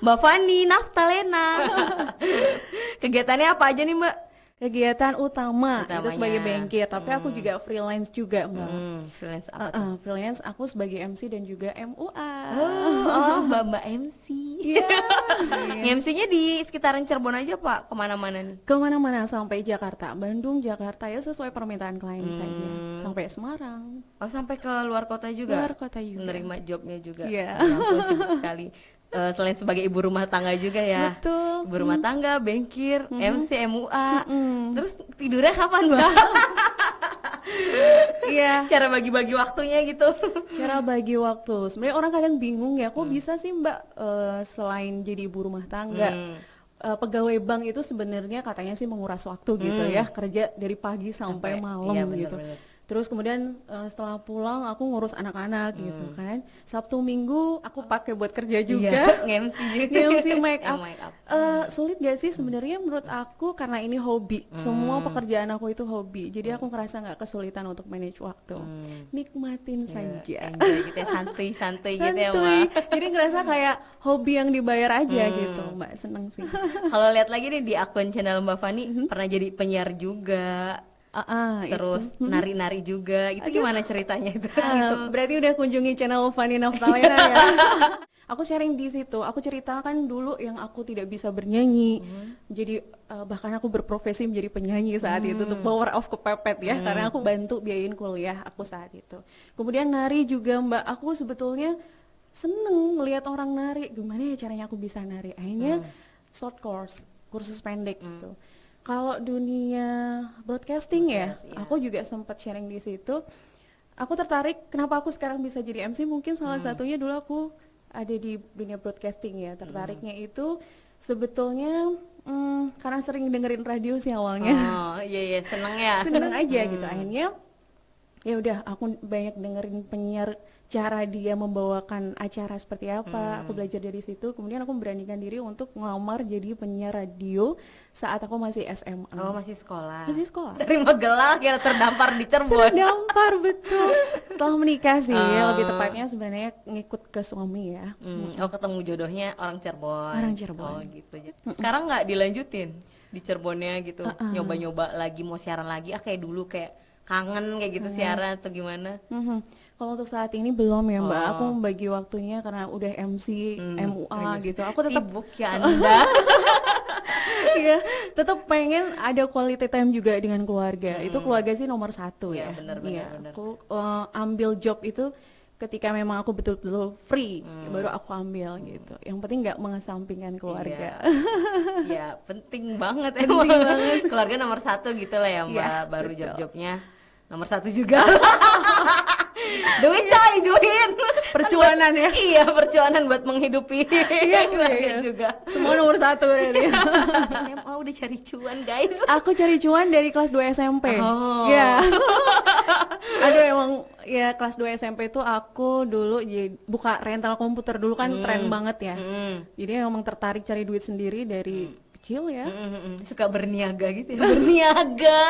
Mbak Fani Naftalena. Kegiatannya apa aja nih Mbak? Kegiatan utama itu Utamanya. sebagai bankir, tapi aku juga freelance juga Mbak. Freelance apa tuh? Freelance aku sebagai MC dan juga MUA. Mbak MC. Iya. MC-nya di sekitaran Cirebon aja Pak, kemana-mana nih? Kemana-mana sampai Jakarta, Bandung, Jakarta ya sesuai permintaan klien saja. Sampai Semarang, Oh sampai ke luar kota juga? luar kota juga. Menerima jobnya juga? Iya. Ya ampun, sibuk sekali. Selain sebagai ibu rumah tangga juga ya? Betul. Ibu rumah tangga, bankir, MC, MUA. Terus tidurnya kapan Mbak? Iya. Cara bagi-bagi waktunya gitu. Cara bagi waktu. Sebenarnya orang kadang bingung ya, kok bisa sih Mbak selain jadi ibu rumah tangga, pegawai bank itu sebenarnya katanya sih menguras waktu gitu ya, kerja dari pagi sampai malam iya, gitu. bener. Terus kemudian setelah pulang aku ngurus anak-anak gitu kan. Sabtu Minggu aku pakai buat kerja juga. Iya, MC juga. MC make up. Make up. Sulit gak sih sebenarnya menurut aku karena ini hobi. Semua pekerjaan aku itu hobi. Jadi aku ngerasa nggak kesulitan untuk manage waktu. Nikmatin saja. Enjoy gitu ya, santuy-santuy gitu ya Santuy. Mbak. Jadi ngerasa kayak hobi yang dibayar aja gitu, Mbak. Seneng sih. Kalau lihat lagi nih di akun channel Mbak Fani, pernah jadi penyiar juga, terus nari-nari juga. Itu gimana ceritanya itu? Berarti udah kunjungi channel Fani Naftalena ya. Aku sharing di situ. Aku ceritakan dulu yang aku tidak bisa bernyanyi. Jadi bahkan aku berprofesi menjadi penyanyi saat itu tuh power of kepepet ya. Karena aku bantu biayain kuliah aku saat itu. Kemudian nari juga Mbak. Aku sebetulnya seneng melihat orang nari. Gimana ya caranya aku bisa nari? Akhirnya short course, kursus pendek gitu. Kalau dunia broadcasting ya, aku juga sempat sharing di situ. Aku tertarik kenapa aku sekarang bisa jadi MC, mungkin salah satunya dulu aku ada di dunia broadcasting ya. Tertariknya itu sebetulnya karena sering dengerin radio sih awalnya. Oh iya seneng ya. Seneng aja gitu. Akhirnya ya udah aku banyak dengerin penyiar, cara dia membawakan acara seperti apa. Aku belajar dari situ. Kemudian aku memberanikan diri untuk ngelamar jadi penyiar radio saat aku masih SMA. Oh masih sekolah. Masih sekolah. Dari Magelang ya terdampar di Cirebon. Terdampar betul. Setelah menikah sih, lebih tepatnya sebenarnya ngikut ke suami ya. Oh ketemu jodohnya orang Cirebon. Orang Cirebon. Oh gitu. Sekarang nggak dilanjutin di Cirebonnya gitu. Nyoba-nyoba lagi mau siaran lagi. Kayak dulu kayak kangen kayak gitu siaran atau gimana? Kalau untuk saat ini belum ya Mbak. Aku membagi waktunya karena udah MC, MUA gitu. Aku tetap sibuk ya Anda. Iya, tetap pengen ada quality time juga dengan keluarga. Itu keluarga sih nomor satu ya. Bener. Aku ambil job itu ketika memang aku betul-betul free, baru aku ambil gitu. Yang penting nggak mengesampingkan keluarga. Ya penting banget emang. Keluarga nomor satu gitu lah ya Mbak. Ya, baru betul. job-jobnya nomor satu juga. Duit coy, duit. Percuanan ya. Iya, percuanan buat menghidupi keluarga juga. Semua nomor satu berarti. SMA udah cari cuan guys. Aku cari cuan dari kelas 2 SMP. Oh. Ya. Aduh emang ya kelas 2 SMP tuh aku dulu buka rental komputer dulu kan tren banget ya. Jadi emang tertarik cari duit sendiri dari kecil ya. Suka berniaga gitu ya. Berniaga.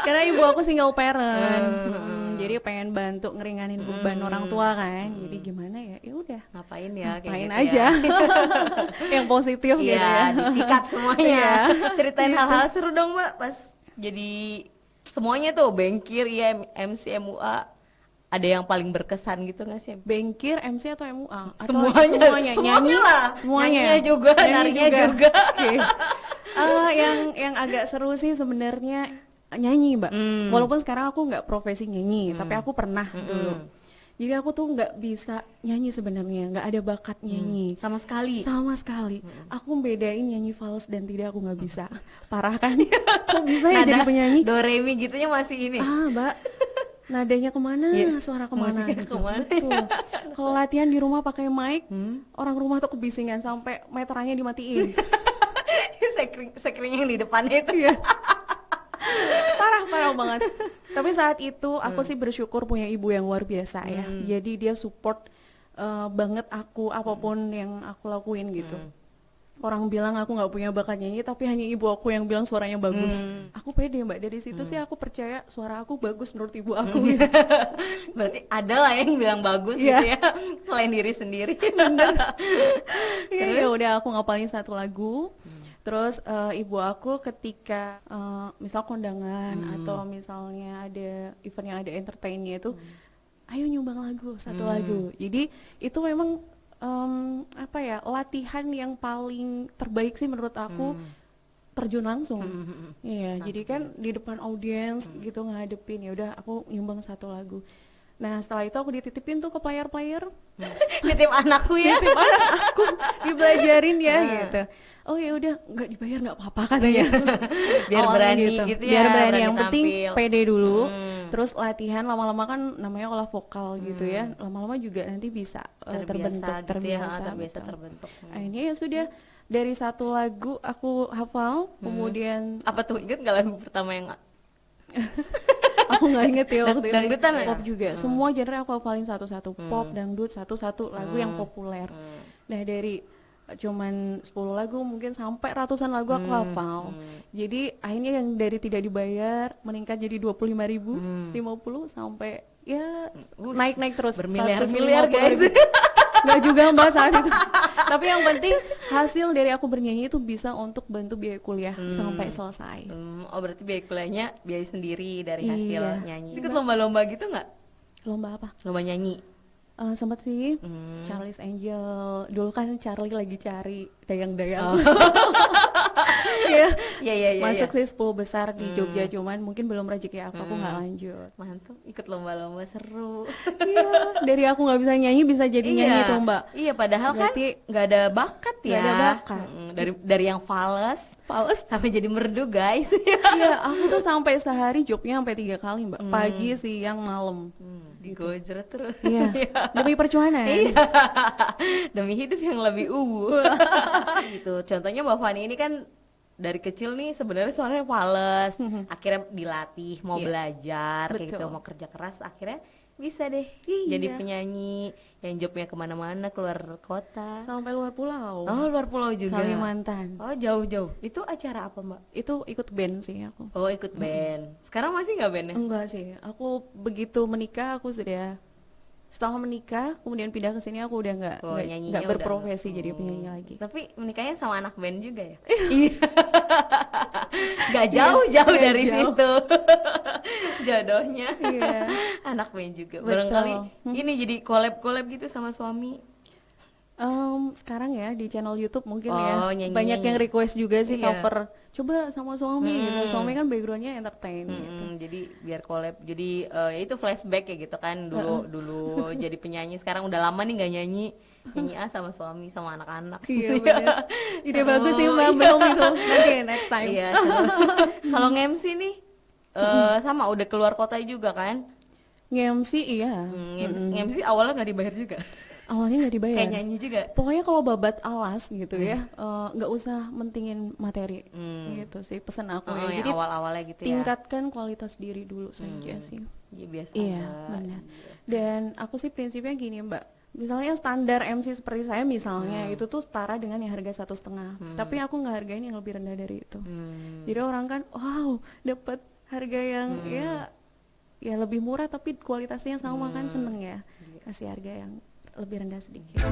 Karena ibu aku single parent. Jadi pengen bantu ngeringanin beban orang tua kan. Jadi gimana ya? Ya udah. Ngapain ya? Kayak Ngapain gitu aja. Ya. Yang positif gitu Iya, ya. disikat semuanya. Ceritain hal-hal seru dong Mbak pas jadi semuanya tuh bankir, ya MC, MUA. Ada yang paling berkesan gitu nggak sih? Bankir, MC atau MUA? Atau Semuanya nyanyi lah. semuanya. Nyanyinya juga, narinya juga. Oke. Yang agak seru sih sebenarnya nyanyi Mbak. Walaupun sekarang aku nggak profesi nyanyi, tapi aku pernah dulu. Jadi aku tuh nggak bisa nyanyi sebenarnya, nggak ada bakat nyanyi Sama sekali. sama sekali. Aku bedain nyanyi fals dan tidak, aku nggak bisa. Parah kan? Kok bisa ya jadi penyanyi? Do re mi gitunya masih ini. Mbak, nadanya kemana, suara kemana musiknya gitu. kemana. Betul. Kalau latihan di rumah pakai mic, orang rumah tuh kebisingan sampai meterannya dimatiin. Sekring yang di depannya itu ya. Parah banget. Tapi saat itu aku sih bersyukur punya ibu yang luar biasa ya. Jadi dia support banget aku apapun yang aku lakuin gitu. orang bilang aku nggak punya bakat nyanyi, tapi hanya ibu aku yang bilang suaranya bagus. Aku pede Mbak, dari situ sih aku percaya suara aku bagus menurut ibu aku. Berarti ada lah yang bilang bagus Iya. gitu ya, selain diri sendiri. Iya, ya udah aku ngapalin satu lagu. Terus ibu aku ketika misal kondangan atau misalnya ada event yang ada entertainnya itu, ayo nyumbang lagu satu lagu. Jadi itu memang apa ya, latihan yang paling terbaik sih menurut aku, terjun langsung. Iya, jadi kan di depan audiens gitu ngadepin, ya udah aku nyumbang satu lagu. Nah setelah itu aku dititipin tuh ke player-player, Nitip anakku ya. titip anak aku dibelajarin ya gitu. Oh ya udah, nggak dibayar nggak apa-apa katanya. Biar Awalnya berani gitu ya, biar berani, berani yang penting tampil. pede dulu. Terus latihan lama-lama kan namanya olah vokal gitu ya, lama-lama juga nanti bisa terbentuk, terbiasa betul. terbentuk. Akhirnya ya sudah, dari satu lagu aku hafal, kemudian Apa tuh, inget nggak lagu pertama yang aku nggak inget ya waktu itu. Dangdutan ya? Pop juga, semua genre aku hafalin satu-satu, pop, dangdut, satu-satu lagu yang populer. Nah dari cuman 10 lagu mungkin sampai ratusan lagu aku hafal. Jadi akhirnya yang dari tidak dibayar meningkat jadi 25.000, 50 sampai ya naik-naik terus bermiliar-miliar 150.000. guys. Nggak juga Mbak saat itu. Tapi yang penting hasil dari aku bernyanyi itu bisa untuk bantu biaya kuliah sampai selesai. Oh berarti biaya kuliahnya biaya sendiri dari hasil Iya. nyanyi. Ikut lomba-lomba gitu nggak? Lomba apa? Lomba nyanyi. Sempet sih, Charlie's Angel. Dulu kan Charlie lagi cari dayang-dayang. Iya. Iya. Masuk sih 10 besar di Jogja, cuman mungkin belum rezeki aku nggak lanjut. Mantap, ikut lomba-lomba seru. Iya, dari aku nggak bisa nyanyi bisa jadi nyanyi tuh Mbak. Iya, padahal Berarti kan nggak ada bakat ya. nggak ada bakat. Dari yang fals sampai jadi merdu guys. Iya, aku tuh sampai sehari jobnya sampai 3 kali Mbak. Pagi, siang, malam. Digojret terus. Iya, demi percuanan. Iya. Demi hidup yang lebih gitu. Contohnya Mbak Fani ini kan dari kecil nih sebenarnya suaranya fals, akhirnya dilatih, mau belajar, kayak gitu, Betul. mau kerja keras, akhirnya bisa deh Iya. jadi penyanyi yang jobnya kemana-mana, keluar kota. Sampai luar pulau. Oh, luar pulau juga. Kalimantan. Oh, jauh-jauh. Itu acara apa, Mbak? Itu ikut band sih aku. Oh, ikut band. Sekarang masih nggak bandnya? Enggak sih, aku begitu menikah aku sudah, setelah menikah kemudian pindah ke sini aku udah Nyanyinya nggak udah berprofesi nggak. jadi penyanyi lagi. Tapi menikahnya sama anak band juga ya? Iya. Gak jauh-jauh Nggak dari jauh. situ. Jodohnya. Iya. Anak band juga. Betul. Barangkali ini jadi collab-collab gitu sama suami. Sekarang ya di channel YouTube mungkin Oh, ya nyanyi-nyanyi. banyak yang request juga sih Iya. cover, coba sama suami gitu. Suami kan backgroundnya entertain gitu. Jadi biar collab. Jadi ya itu flashback ya gitu kan. Dulu jadi penyanyi, sekarang udah lama nih nggak nyanyi. Nyanyi sama suami sama anak-anak. Iya benar. Ide Seru. bagus sih Mbak, Iya. belum itu. Nanti next time. Iya. Kalau nge-MC nih sama udah keluar kota juga kan? Nge-MC iya. Nge-MC awalnya nggak dibayar juga. Awalnya nggak dibayar. Kayak nyanyi juga. Pokoknya kalau babat alas gitu ya, nggak usah mentingin materi gitu sih pesan aku ya. Yang Jadi awal-awalnya gitu ya. tingkatkan kualitas diri dulu saja sih. Iya biasa. Iya Mbak. benar. Dan aku sih prinsipnya gini Mbak. Misalnya standar MC seperti saya misalnya itu tuh setara dengan yang harga 1,5. Tapi aku nggak hargain yang lebih rendah dari itu. Jadi orang kan, wow, dapat harga yang ya lebih murah tapi kualitasnya sama kan, seneng ya. Kasih harga yang lebih rendah sedikit.